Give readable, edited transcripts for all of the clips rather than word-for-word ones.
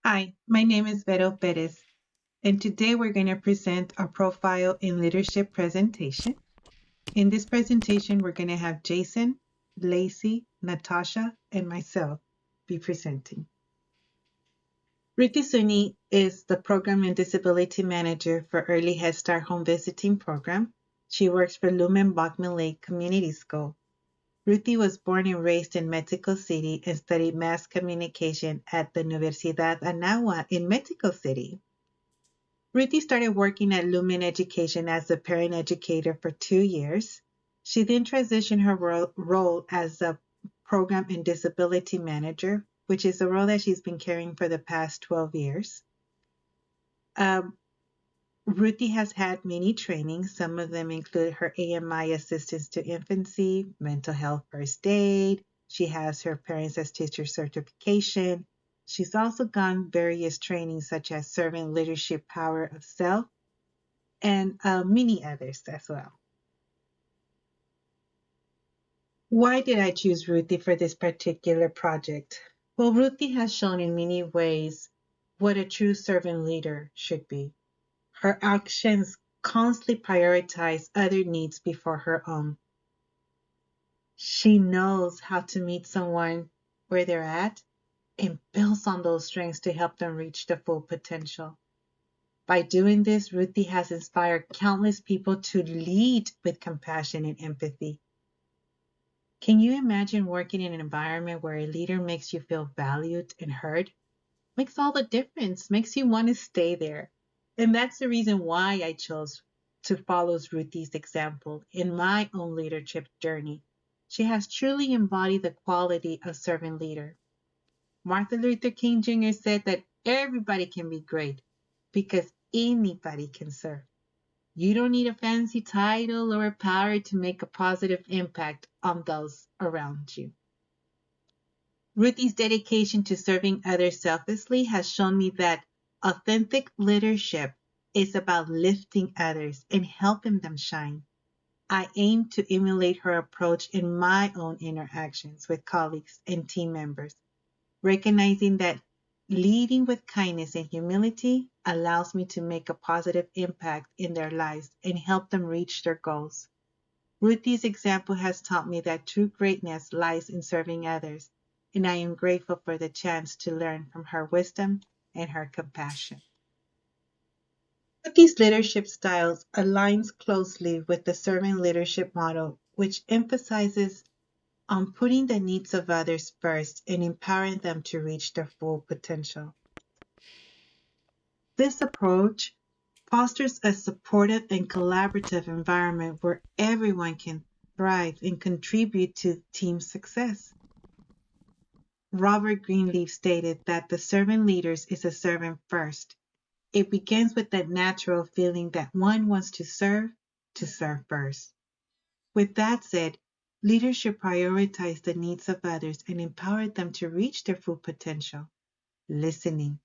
Hi, my name is Vero Perez, and today we're going to present our profile in leadership presentation. In this presentation, we're going to have Jason, Lacey, Natasha, and myself be presenting. Ricky Suni is the Program and Disability Manager for Early Head Start Home Visiting Program. She works for Lumen Bachman Lake Community School. Ruthie was born and raised in Mexico City and studied mass communication at the Universidad Anáhuac in Mexico City. Ruthie started working at Lumen Education as a parent educator for 2 years. She then transitioned her role as a program and disability manager, which is a role that she's been carrying for the past 12 years. Um, Ruthie has had many trainings. Some of them include her AMI Assistance to Infancy, Mental Health First Aid. She has her Parents as Teacher certification. She's also gone various trainings such as Servant Leadership Power of Self and many others as well. Why did I choose Ruthie for this particular project? Well, Ruthie has shown in many ways what a true servant leader should be. Her actions constantly prioritize other needs before her own. She knows how to meet someone where they're at and builds on those strengths to help them reach their full potential. By doing this, Ruthie has inspired countless people to lead with compassion and empathy. Can you imagine working in an environment where a leader makes you feel valued and heard? Makes all the difference, makes you want to stay there. And that's the reason why I chose to follow Ruthie's example in my own leadership journey. She has truly embodied the quality of servant leader. Martin Luther King Jr. said that everybody can be great because anybody can serve. You don't need a fancy title or a power to make a positive impact on those around you. Ruthie's dedication to serving others selflessly has shown me that authentic leadership is about lifting others and helping them shine. I aim to emulate her approach in my own interactions with colleagues and team members, recognizing that leading with kindness and humility allows me to make a positive impact in their lives and help them reach their goals. Ruthie's example has taught me that true greatness lies in serving others, and I am grateful for the chance to learn from her wisdom and her compassion. Ruthie's leadership styles aligns closely with the servant leadership model, which emphasizes on putting the needs of others first and empowering them to reach their full potential. This approach fosters a supportive and collaborative environment where everyone can thrive and contribute to team success. Robert Greenleaf stated that the servant leaders is a servant first. It begins with that natural feeling that one wants to serve first. With that said, leaders should prioritize the needs of others and empower them to reach their full potential. Listening,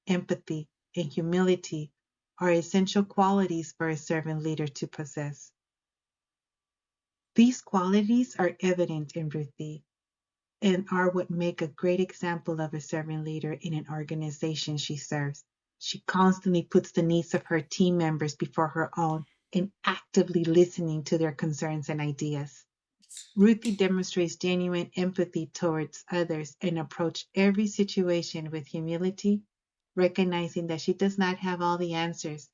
empathy, and humility are essential qualities for a servant leader to possess. These qualities are evident in Ruthie and are what make a great example of a servant leader in an organization she serves. She constantly puts the needs of her team members before her own and actively listening to their concerns and ideas. Ruthie demonstrates genuine empathy towards others and approaches every situation with humility, recognizing that she does not have all the answers.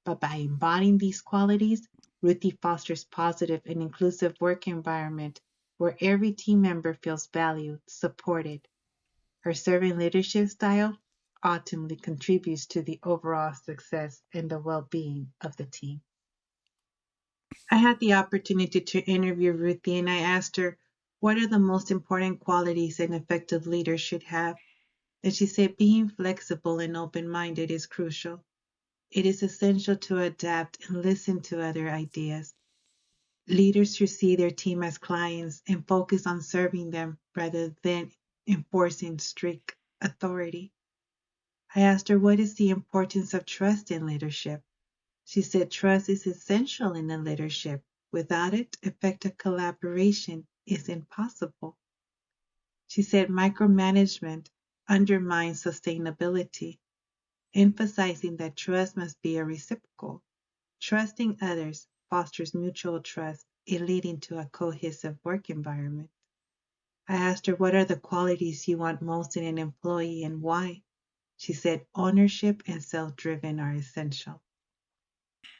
But by embodying these qualities, Ruthie fosters positive and inclusive work environment where every team member feels valued, supported. Her servant leadership style ultimately contributes to the overall success and the well-being of the team. I had the opportunity to interview Ruthie and I asked her, what are the most important qualities an effective leader should have? And she said, being flexible and open minded is crucial. It is essential to adapt and listen to other ideas. Leaders should see their team as clients and focus on serving them rather than enforcing strict authority. I asked her, what is the importance of trust in leadership? She said trust is essential in the leadership. Without it, effective collaboration is impossible. She said micromanagement undermines sustainability, emphasizing that trust must be a reciprocal. Trusting others fosters mutual trust, leading to a cohesive work environment. I asked her what are the qualities you want most in an employee and why. She said ownership and self driven are essential.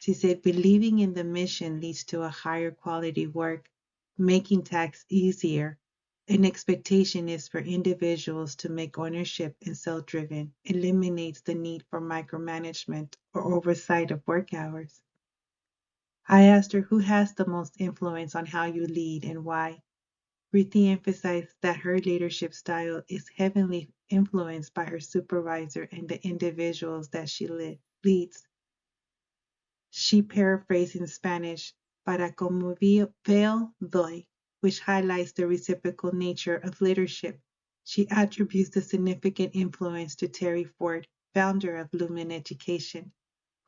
She said believing in the mission leads to a higher quality work, making tasks easier. An expectation is for individuals to make ownership and self driven, eliminates the need for micromanagement or oversight of work hours. I asked her who has the most influence on how you lead and why. Riti emphasized that her leadership style is heavily influenced by her supervisor and the individuals that she leads. She paraphrased in Spanish, "Para como veo, doy," which highlights the reciprocal nature of leadership. She attributes the significant influence to Terry Ford, founder of Lumen Education,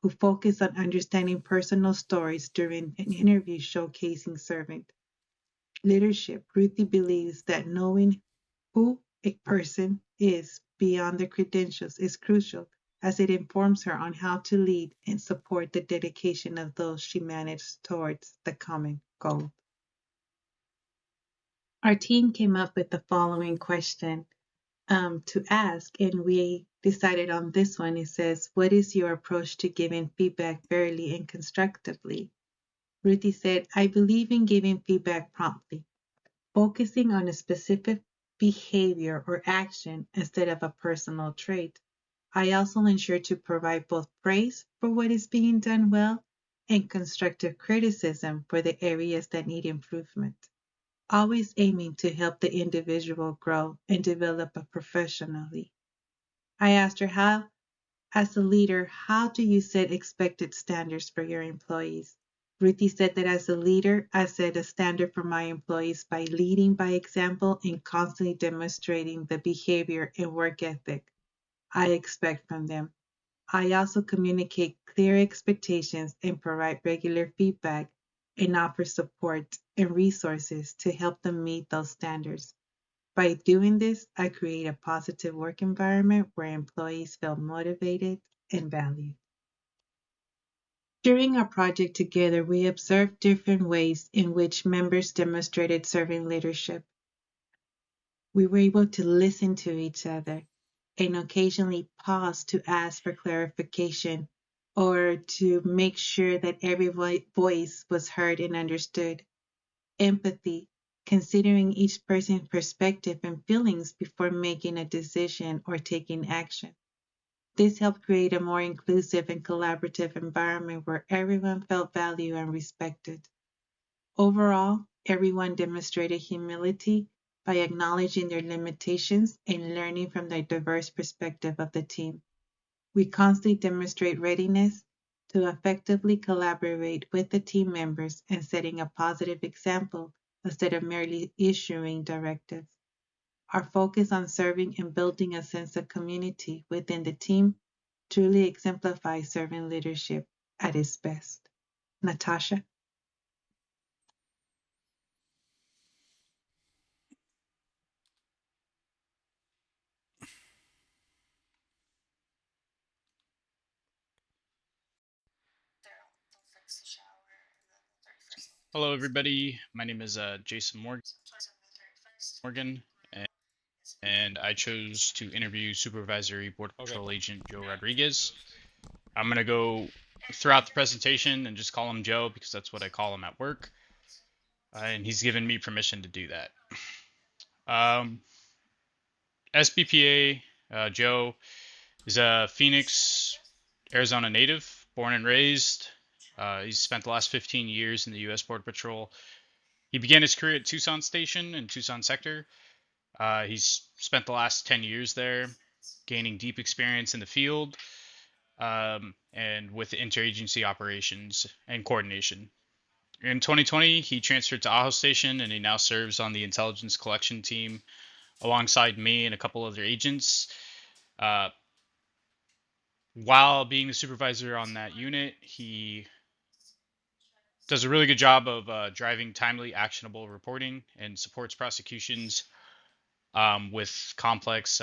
who focused on understanding personal stories during an interview showcasing servant leadership. Ruthie believes that knowing who a person is beyond their credentials is crucial as it informs her on how to lead and support the dedication of those she manages towards the common goal. Our team came up with the following question to ask, and we decided on this one. It says, what is your approach to giving feedback fairly and constructively? Ruthie said, I believe in giving feedback promptly, focusing on a specific behavior or action instead of a personal trait. I also ensure to provide both praise for what is being done well and constructive criticism for the areas that need improvement, always aiming to help the individual grow and develop professionally. I asked her how, as a leader, how do you set expected standards for your employees? Ruthie said that as a leader, I set a standard for my employees by leading by example and constantly demonstrating the behavior and work ethic I expect from them. I also communicate clear expectations and provide regular feedback and offer support and resources to help them meet those standards. By doing this, I create a positive work environment where employees feel motivated and valued. During our project together, we observed different ways in which members demonstrated servant leadership. We were able to listen to each other and occasionally pause to ask for clarification or to make sure that every voice was heard and understood. Empathy, considering each person's perspective and feelings before making a decision or taking action. This helped create a more inclusive and collaborative environment where everyone felt valued and respected. Overall, everyone demonstrated humility by acknowledging their limitations and learning from the diverse perspective of the team. We constantly demonstrate readiness to effectively collaborate with the team members and setting a positive example instead of merely issuing directives. Our focus on serving and building a sense of community within the team truly exemplifies servant leadership at its best. Natasha? Hello, everybody. My name is Jason Morgan, and I chose to interview Supervisory Border Patrol Agent Joe Rodriguez. I'm going to go throughout the presentation and just call him Joe because that's what I call him at work, and he's given me permission to do that. Um, SBPA Joe is a Phoenix, Arizona native, born and raised. He's spent the last 15 years in the U.S. Border Patrol. He began his career at Tucson Station in Tucson Sector. He's spent the last 10 years there, gaining deep experience in the field and with interagency operations and coordination. In 2020, he transferred to Ajo Station and he now serves on the intelligence collection team alongside me and a couple other agents. Uh, while being the supervisor on that unit, he does a really good job of driving timely, actionable reporting and supports prosecutions with complex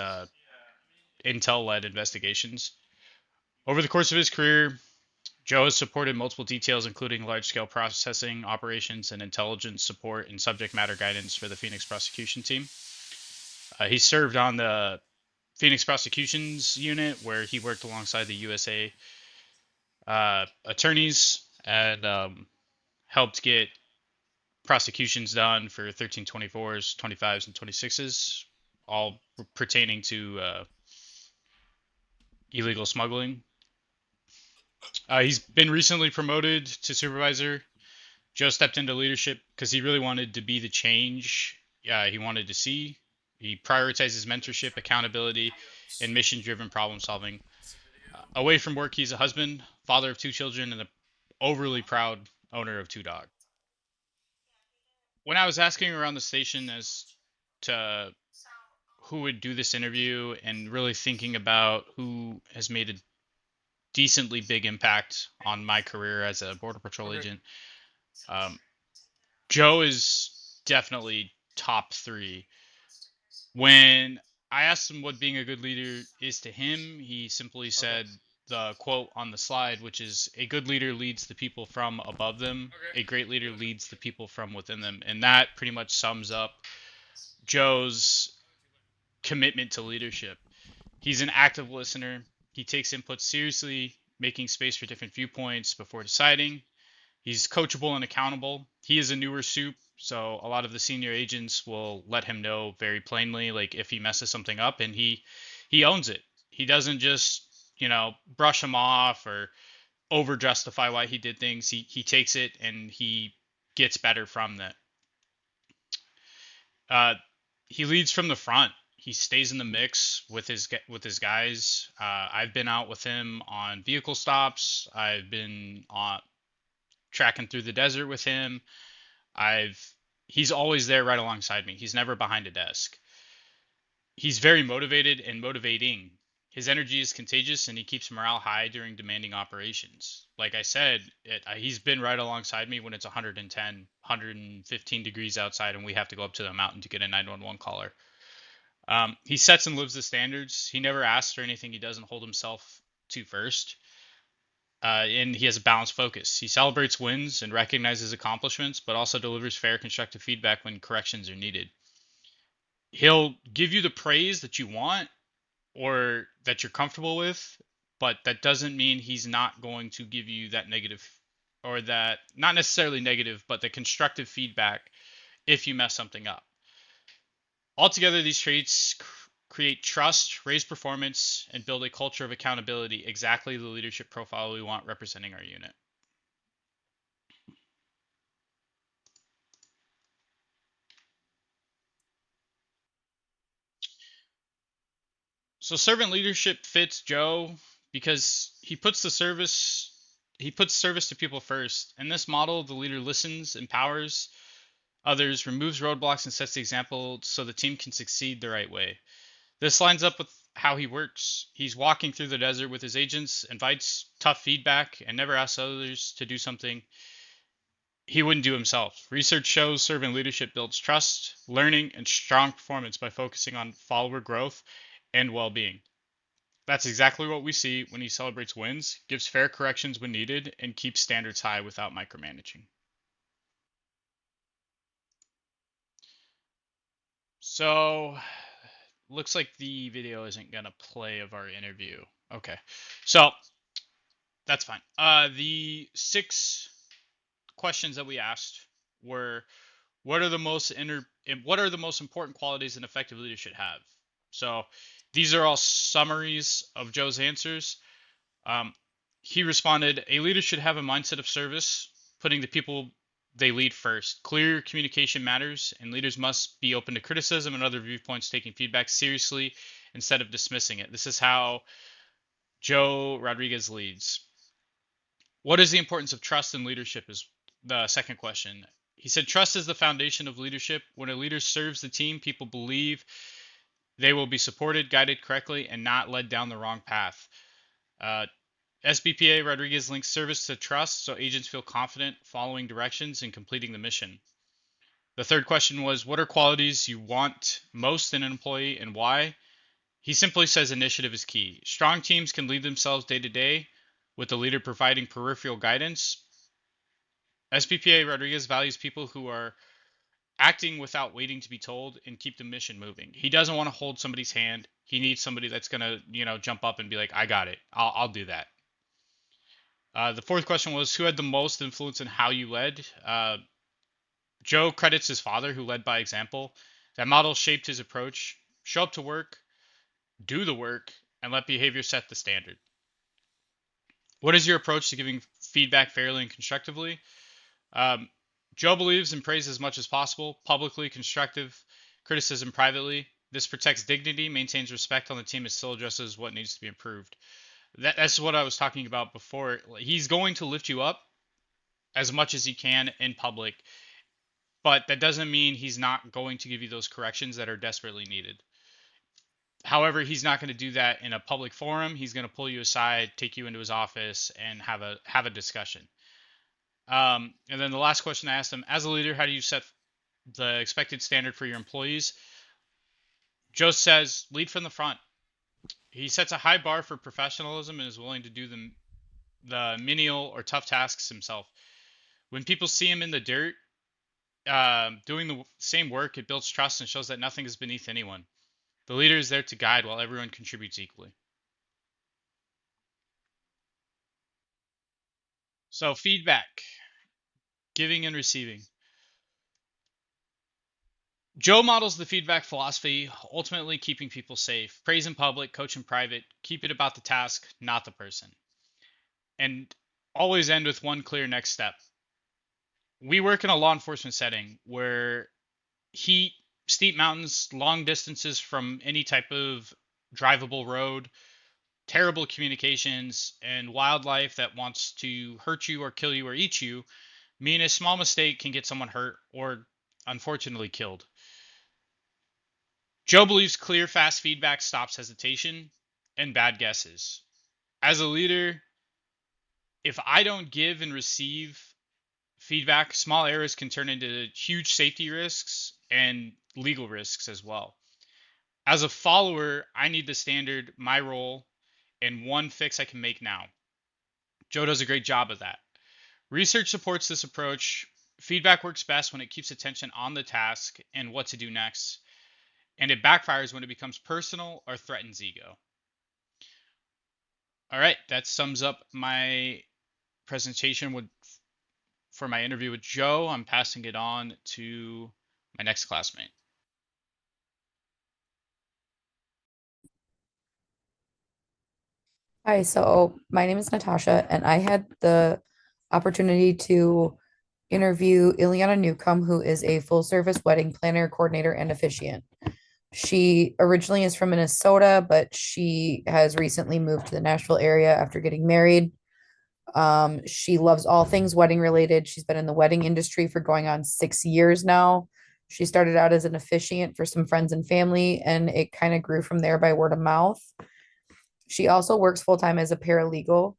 intel-led investigations. Over the course of his career, Joe has supported multiple details, including large-scale processing operations and intelligence support and subject matter guidance for the Phoenix prosecution team. He served on the Phoenix prosecutions unit, where he worked alongside the USA attorneys and helped get prosecutions done for 1324s, 25s, and 26s, all pertaining to illegal smuggling. He's been recently promoted to supervisor. Joe stepped into leadership because he really wanted to be the change he wanted to see. He prioritizes mentorship, accountability, and mission driven problem solving. Away from work, he's a husband, father of two children, and an overly proud owner of two dogs. When I was asking around the station as to who would do this interview and really thinking about who has made a decently big impact on my career as a Border Patrol agent, um, Joe is definitely top three. When I asked him what being a good leader is to him, he simply said the quote on the slide, which is, "A good leader leads the people from above them. A great leader leads the people from within them." And that pretty much sums up Joe's commitment to leadership. He's an active listener. He takes input seriously, making space for different viewpoints before deciding. He's coachable and accountable. He is a newer soup, so a lot of the senior agents will let him know very plainly, like if he messes something up, and he owns it. He doesn't just brush him off or over justify why he did things. He takes it and he gets better from that. Uh, he leads from the front. He stays in the mix with his guys. I've been out with him on vehicle stops. I've been on tracking through the desert with him. I've He's always there right alongside me. He's never behind a desk. He's very motivated and motivating. His energy is contagious and he keeps morale high during demanding operations. Like I said, he's been right alongside me when it's 110, 115 degrees outside and we have to go up to the mountain to get a 911 caller. He sets and lives the standards. He never asks for anything he doesn't hold himself to first. And he has a balanced focus. He celebrates wins and recognizes accomplishments, but also delivers fair, constructive feedback when corrections are needed. He'll give you the praise that you want or that you're comfortable with, but that doesn't mean he's not going to give you that negative, or that, not necessarily negative, but the constructive feedback if you mess something up. Altogether, these traits create trust, raise performance, and build a culture of accountability, exactly the leadership profile we want representing our unit. So servant leadership fits Joe because he puts service to people first. In this model, the leader listens, empowers others, removes roadblocks, and sets the example so the team can succeed the right way. This lines up with how he works. He's walking through the desert with his agents, invites tough feedback, and never asks others to do something he wouldn't do himself. Research shows servant leadership builds trust, learning, and strong performance by focusing on follower growth and well-being. That's exactly what we see when he celebrates wins, gives fair corrections when needed, and keeps standards high without micromanaging. So, looks like the video isn't going to play of our interview. Okay. So, that's fine. The 6 questions that we asked were, what are the most important qualities an effective leader should have? So, these are all summaries of Joe's answers. Um, he responded, "A leader should have a mindset of service, putting the people they lead first. Clear communication matters, and leaders must be open to criticism and other viewpoints, taking feedback seriously instead of dismissing it." This is how Joe Rodriguez leads. What is the importance of trust in leadership is the second question. He said, "Trust is the foundation of leadership. When a leader serves the team, people believe they will be supported, guided correctly, and not led down the wrong path." SBPA Rodriguez links service to trust, so agents feel confident following directions and completing the mission. The third question was, what are qualities you want most in an employee and why? He simply says initiative is key. Strong teams can lead themselves day to day, with the leader providing peripheral guidance. SPPA Rodriguez values people who are acting without waiting to be told and keep the mission moving. He doesn't want to hold somebody's hand. He needs somebody that's going to, jump up and be like, I got it. I'll do that. The fourth question was who had the most influence in how you led? Joe credits his father, who led by example. That model shaped his approach. Show up to work, do the work, and let behavior set the standard. What is your approach to giving feedback fairly and constructively? Um, Joe believes in praise as much as possible, publicly, constructive, criticism privately. This protects dignity, maintains respect on the team, and still addresses what needs to be improved. That's what I was talking about before. He's going to lift you up as much as he can in public, but that doesn't mean he's not going to give you those corrections that are desperately needed. However, he's not going to do that in a public forum. He's going to pull you aside, take you into his office, and have a discussion. And then the last question I asked him, as a leader, how do you set the expected standard for your employees? Joe says, lead from the front. He sets a high bar for professionalism and is willing to do the menial or tough tasks himself. When people see him in the dirt, doing the same work, it builds trust and shows that nothing is beneath anyone. The leader is there to guide while everyone contributes equally. So, feedback, giving and receiving. Joe models the feedback philosophy, ultimately keeping people safe. Praise in public, coach in private, keep it about the task, not the person. And always end with one clear next step. We work in a law enforcement setting where heat, steep mountains, long distances from any type of drivable road, terrible communications, and wildlife that wants to hurt you or kill you or eat you mean a small mistake can get someone hurt or unfortunately killed. Joe believes clear, fast feedback stops hesitation and bad guesses. As a leader, if I don't give and receive feedback, small errors can turn into huge safety risks and legal risks as well. As a follower, I need the standard, my role, and one fix I can make now. Joe does a great job of that. Research supports this approach. Feedback works best when it keeps attention on the task and what to do next, and it backfires when it becomes personal or threatens ego. All right, that sums up my presentation for my interview with Joe. I'm passing it on to my next classmate. Hi, so my name is Natasha, and I had the opportunity to interview Ileana Newcomb, who is a full service wedding planner, coordinator, and officiant. She originally is from Minnesota, but she has recently moved to the Nashville area after getting married. She loves all things wedding related. She's been in the wedding industry for going on 6 years now. She started out as an officiant for some friends and family, and it kind of grew from there by word of mouth. She also works full time as a paralegal.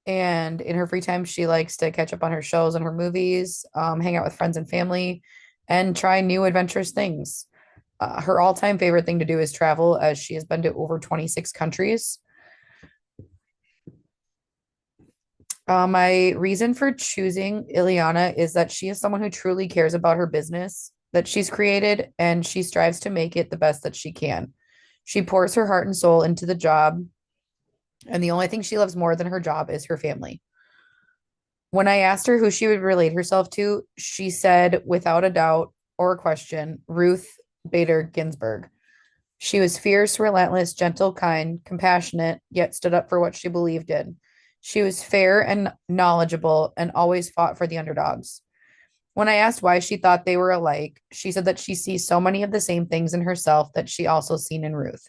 And in her free time, she likes to catch up on her shows and her movies, hang out with friends and family, and try new adventurous things. Her all time favorite thing to do is travel, as she has been to over 26 countries. My reason for choosing Ileana is that she is someone who truly cares about her business that she's created, and she strives to make it the best that she can. She pours her heart and soul into the job, and the only thing she loves more than her job is her family. When I asked her who she would relate herself to, she said, without a doubt or a question, Ruth Bader Ginsburg. She was fierce, relentless, gentle, kind, compassionate, yet stood up for what she believed in. She was fair and knowledgeable and always fought for the underdogs. When I asked why she thought they were alike, she said that she sees so many of the same things in herself that she also seen in Ruth.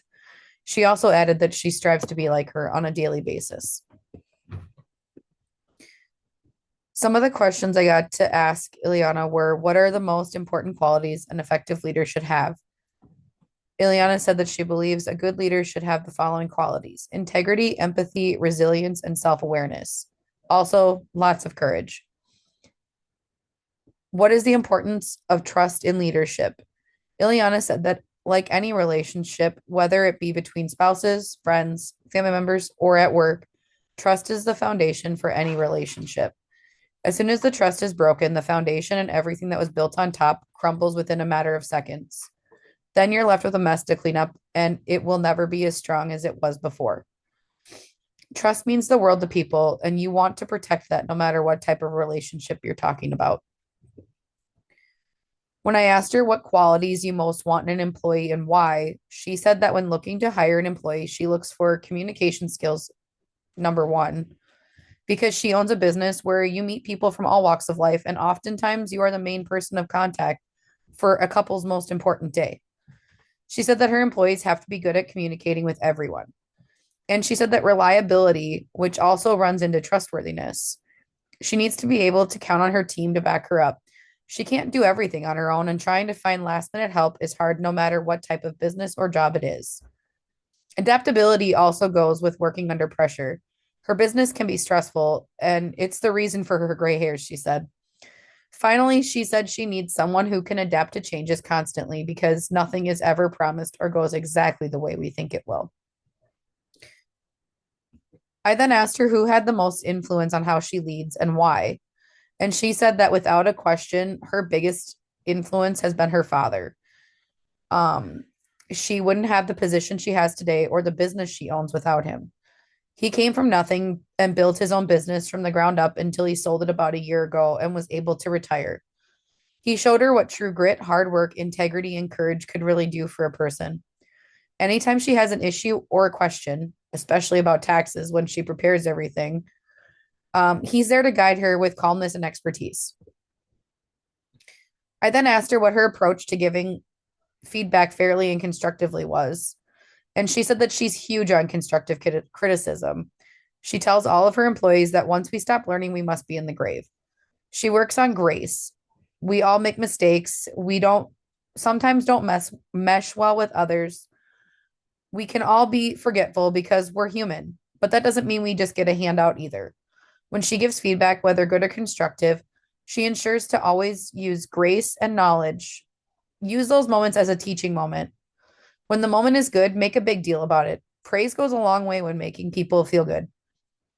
She also added that she strives to be like her on a daily basis. Some of the questions I got to ask Ileana were, what are the most important qualities an effective leader should have? Ileana said that she believes a good leader should have the following qualities: integrity, empathy, resilience, and self awareness. Also, lots of courage. What is the importance of trust in leadership? Ileana said that like any relationship, whether it be between spouses, friends, family members, or at work, trust is the foundation for any relationship. As soon as the trust is broken, the foundation and everything that was built on top crumbles within a matter of seconds. Then you're left with a mess to clean up, and it will never be as strong as it was before. Trust means the world to people, and you want to protect that no matter what type of relationship you're talking about. When I asked her what qualities you most want in an employee and why, she said that when looking to hire an employee, she looks for communication skills, number one, because she owns a business where you meet people from all walks of life, and oftentimes you are the main person of contact for a couple's most important day. She said that her employees have to be good at communicating with everyone. And she said that reliability, which also runs into trustworthiness, she needs to be able to count on her team to back her up. She can't do everything on her own, and trying to find last minute help is hard no matter what type of business or job it is. Adaptability also goes with working under pressure. Her business can be stressful, and it's the reason for her gray hairs, she said. Finally, she said she needs someone who can adapt to changes constantly because nothing is ever promised or goes exactly the way we think it will. I then asked her who had the most influence on how she leads and why. And she said that without a question, her biggest influence has been her father. Um, she wouldn't have the position she has today or the business she owns without him. He came from nothing and built his own business from the ground up until he sold it about a year ago and was able to retire. He showed her what true grit, hard work, integrity, and courage could really do for a person. Anytime she has an issue or a question, especially about taxes when she prepares everything, he's there to guide her with calmness and expertise. I then asked her what her approach to giving feedback fairly and constructively was. And she said that she's huge on constructive criticism. She tells all of her employees that once we stop learning, we must be in the grave. She works on grace. We all make mistakes. We don't sometimes don't mesh well with others. We can all be forgetful because we're human, but that doesn't mean we just get a handout either. When she gives feedback, whether good or constructive, she ensures to always use grace and knowledge. Use those moments as a teaching moment. When the moment is good, make a big deal about it. Praise goes a long way when making people feel good.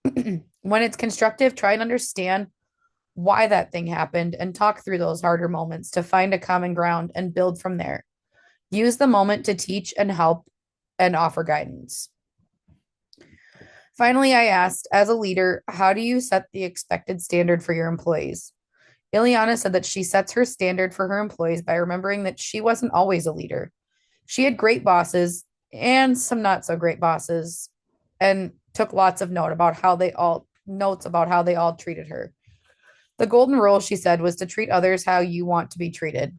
When it's constructive, try and understand why that thing happened and talk through those harder moments to find a common ground and build from there. Use the moment to teach and help and offer guidance. Finally, I asked, as a leader, how do you set the expected standard for your employees? Ileana said that she sets her standard for her employees by remembering that she wasn't always a leader. She had great bosses and some not so great bosses, and took lots of notes about how they all treated her. The golden rule, she said, was to treat others how you want to be treated.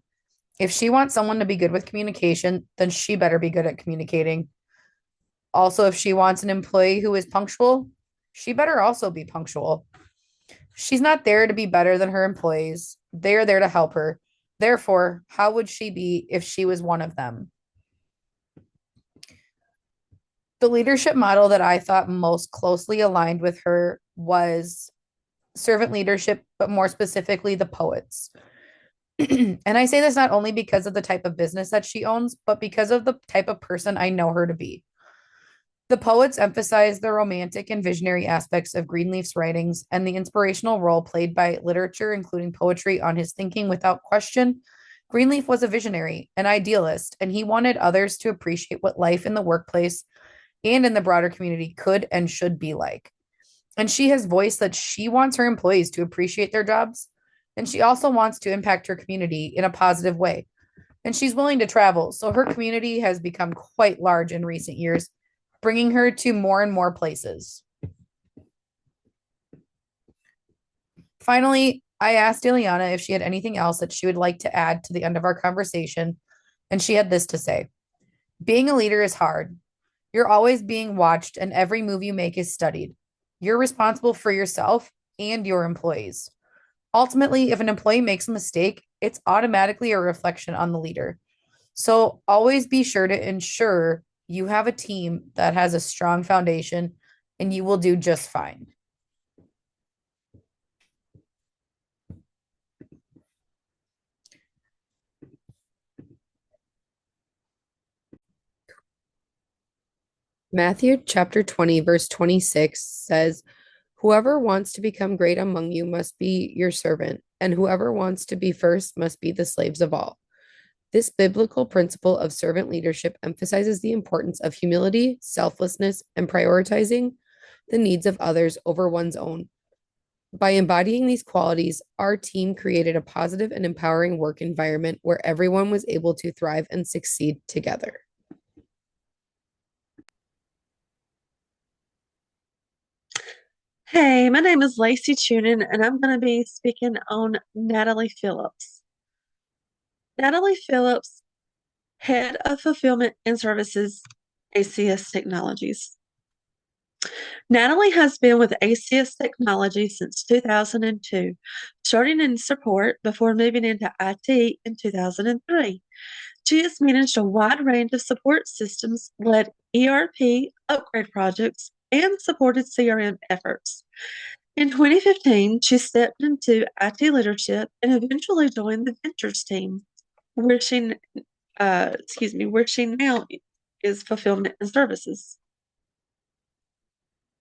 If she wants someone to be good with communication, then she better be good at communicating. Also, if she wants an employee who is punctual, she better also be punctual. She's not there to be better than her employees. They're there to help her. Therefore, how would she be if she was one of them? The leadership model that I thought most closely aligned with her was servant leadership, but more specifically, the poets. And I say this not only because of the type of business that she owns, but because of the type of person I know her to be. The poets emphasize the romantic and visionary aspects of Greenleaf's writings and the inspirational role played by literature, including poetry, on his thinking. Without question, Greenleaf was a visionary, an idealist, and he wanted others to appreciate what life in the workplace and in the broader community could and should be like. And she has voiced that she wants her employees to appreciate their jobs, and she also wants to impact her community in a positive way. And she's willing to travel, so her community has become quite large in recent years, bringing her to more and more places. Finally, I asked Ileana if she had anything else that she would like to add to the end of our conversation, and she had this to say: being a leader is hard. You're always being watched, and every move you make is studied. You're responsible for yourself and your employees. Ultimately, if an employee makes a mistake, it's automatically a reflection on the leader. So always be sure to ensure you have a team that has a strong foundation, and you will do just fine. Matthew chapter 20, verse 26 says, "Whoever wants to become great among you must be your servant, and whoever wants to be first must be the slaves of all." This biblical principle of servant leadership emphasizes the importance of humility, selflessness, and prioritizing the needs of others over one's own. By embodying these qualities, our team created a positive and empowering work environment where everyone was able to thrive and succeed together. Hey, my name is Lacey Tunin, and I'm going to be speaking on Natalie Phillips. Natalie Phillips, Head of Fulfillment and Services, ACS Technologies. Natalie has been with ACS Technology since 2002, starting in support before moving into IT in 2003. She has managed a wide range of support systems, led ERP upgrade projects, and supported CRM efforts. In 2015, she stepped into IT leadership and eventually joined the ventures team, where she now is fulfillment and services.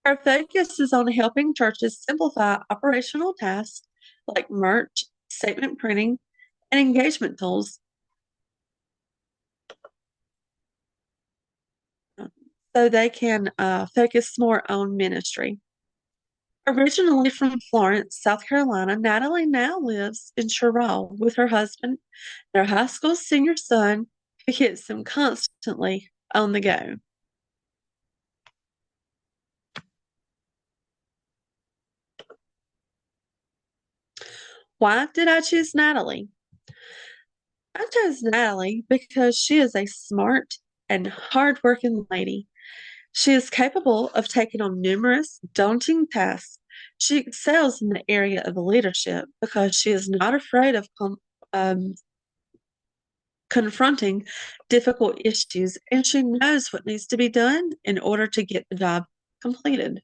Her focus is on helping churches simplify operational tasks like merch, statement printing, and engagement tools so they can focus more on ministry. Originally from Florence, South Carolina, Natalie now lives in Sherrill with her husband, their high school senior son, who keeps them constantly on the go. Why did I choose Natalie? I chose Natalie because she is a smart and hardworking lady. She is capable of taking on numerous daunting tasks. She excels in the area of leadership because she is not afraid of confronting difficult issues, and she knows what needs to be done in order to get the job completed.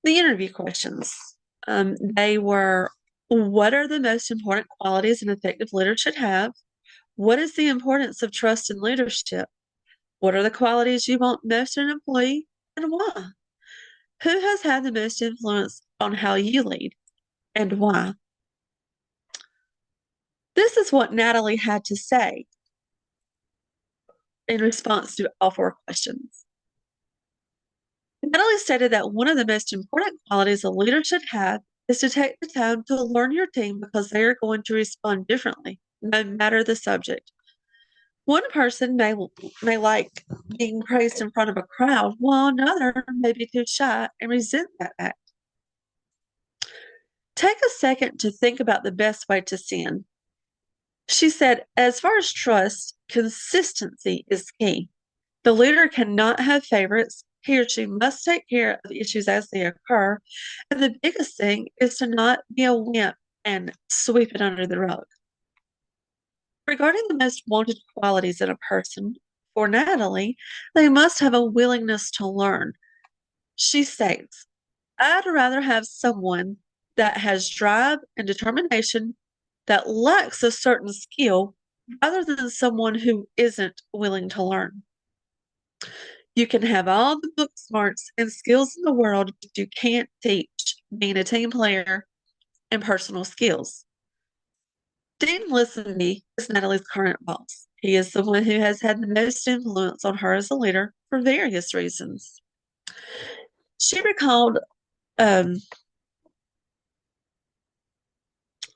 The interview questions. They were, what are the most important qualities an effective leader should have? What is the importance of trust in leadership? What are the qualities you want most in an employee, and why? Who has had the most influence on how you lead, and why? This is what Natalie had to say in response to all four questions. Natalie stated that one of the most important qualities a leader should have is to take the time to learn your team because they are going to respond differently, no matter the subject. One person may like being praised in front of a crowd, while another may be too shy and resent that act. Take a second to think about the best way to sin. She said, as far as trust, consistency is key. The leader cannot have favorites. He or she must take care of issues as they occur. And the biggest thing is to not be a wimp and sweep it under the rug. Regarding the most wanted qualities in a person, for Natalie, they must have a willingness to learn. She states, I'd rather have someone that has drive and determination that lacks a certain skill rather than someone who isn't willing to learn. You can have all the book smarts and skills in the world, but you can't teach being a team player and personal skills. Dean Lisenby is Natalie's current boss. He is the one who has had the most influence on her as a leader for various reasons. She recalled um,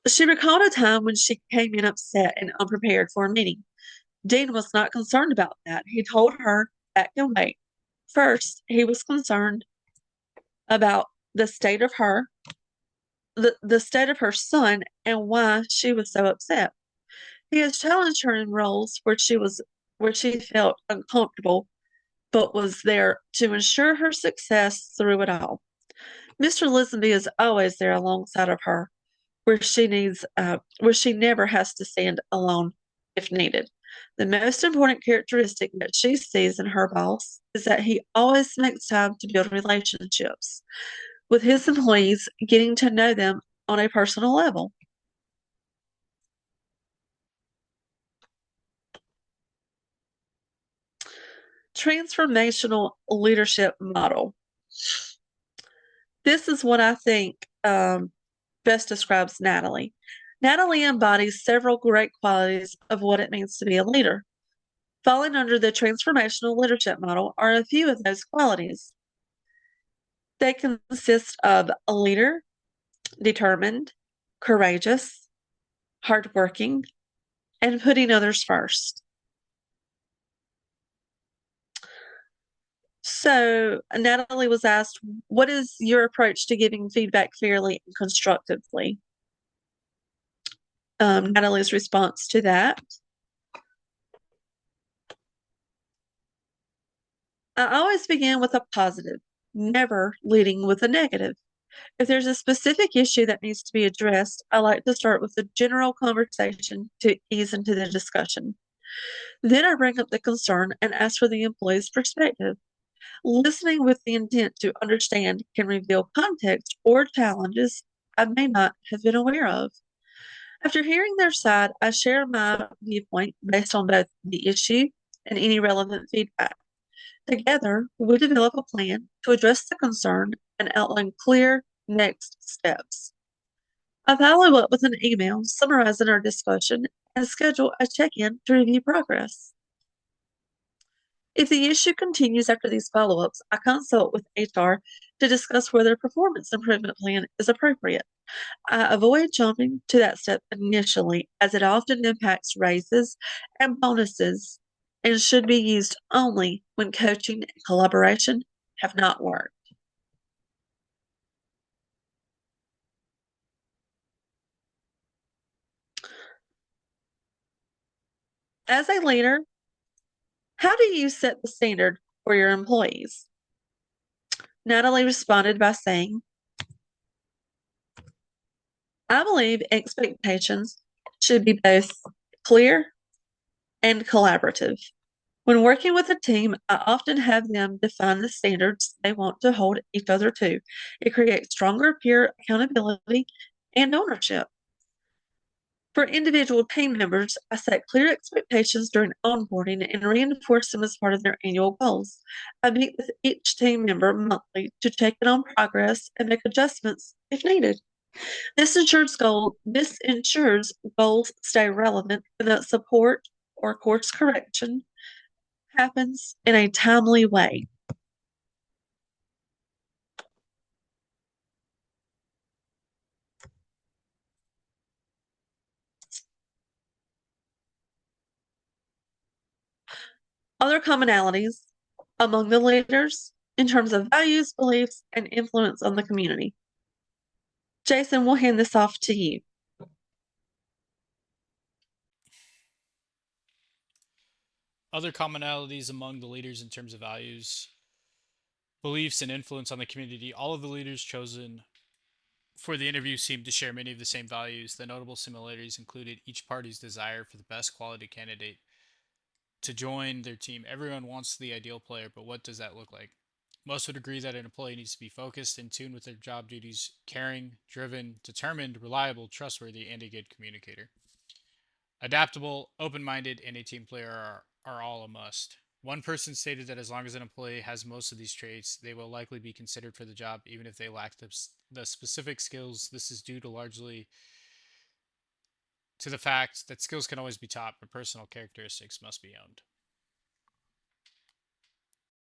a time when she came in upset and unprepared for a meeting. Dean was not concerned about that. He told her that can wait. First, he was concerned about the state of the state of her son and why she was so upset. He has challenged her in roles where she felt uncomfortable, but was there to ensure her success through it all. Mr. Lisenby is always there alongside of her, where she never has to stand alone if needed. The most important characteristic that she sees in her boss is that he always makes time to build relationships with his employees, getting to know them on a personal level. transformational leadership model. This is what I think best describes Natalie. Natalie embodies several great qualities of what it means to be a leader. Falling under the transformational leadership model are a few of those qualities. They consist of a leader, determined, courageous, hardworking, and putting others first. So, Natalie was asked, what is your approach to giving feedback fairly and constructively? Natalie's response to that: I always begin with a positive, never leading with a negative. If there's a specific issue that needs to be addressed, I like to start with a general conversation to ease into the discussion. Then I bring up the concern and ask for the employee's perspective. Listening with the intent to understand can reveal context or challenges I may not have been aware of. After hearing their side, I share my viewpoint based on both the issue and any relevant feedback. Together, we develop a plan to address the concern and outline clear next steps. I follow up with an email summarizing our discussion and schedule a check in to review progress. If the issue continues after these follow ups, I consult with HR to discuss whether a performance improvement plan is appropriate. I avoid jumping to that step initially, as it often impacts raises and bonuses and should be used only when coaching and collaboration have not worked. As a leader, how do you set the standard for your employees? Natalie responded by saying, I believe expectations should be both clear and collaborative. When working with a team, I often have them define the standards they want to hold each other to. It creates stronger peer accountability and ownership. For individual team members, I set clear expectations during onboarding and reinforce them as part of their annual goals. I meet with each team member monthly to check in on progress and make adjustments if needed. This ensures goals stay relevant and that support or course correction happens in a timely way. Other commonalities among the leaders in terms of values, beliefs, and influence on the community. Jason, we'll hand this off to you. Other commonalities among the leaders in terms of values, beliefs, and influence on the community. All of the leaders chosen for the interview seemed to share many of the same values. The notable similarities included each party's desire for the best quality candidate to join their team. Everyone wants the ideal player, but what does that look like? Most would agree that an employee needs to be focused, in tune with their job duties, caring, driven, determined, reliable, trustworthy, and a good communicator. Adaptable, open minded, and a team player are all a must. One person stated that as long as an employee has most of these traits, they will likely be considered for the job, even if they lack the specific skills. This is due to largely to the fact that skills can always be taught, but personal characteristics must be owned.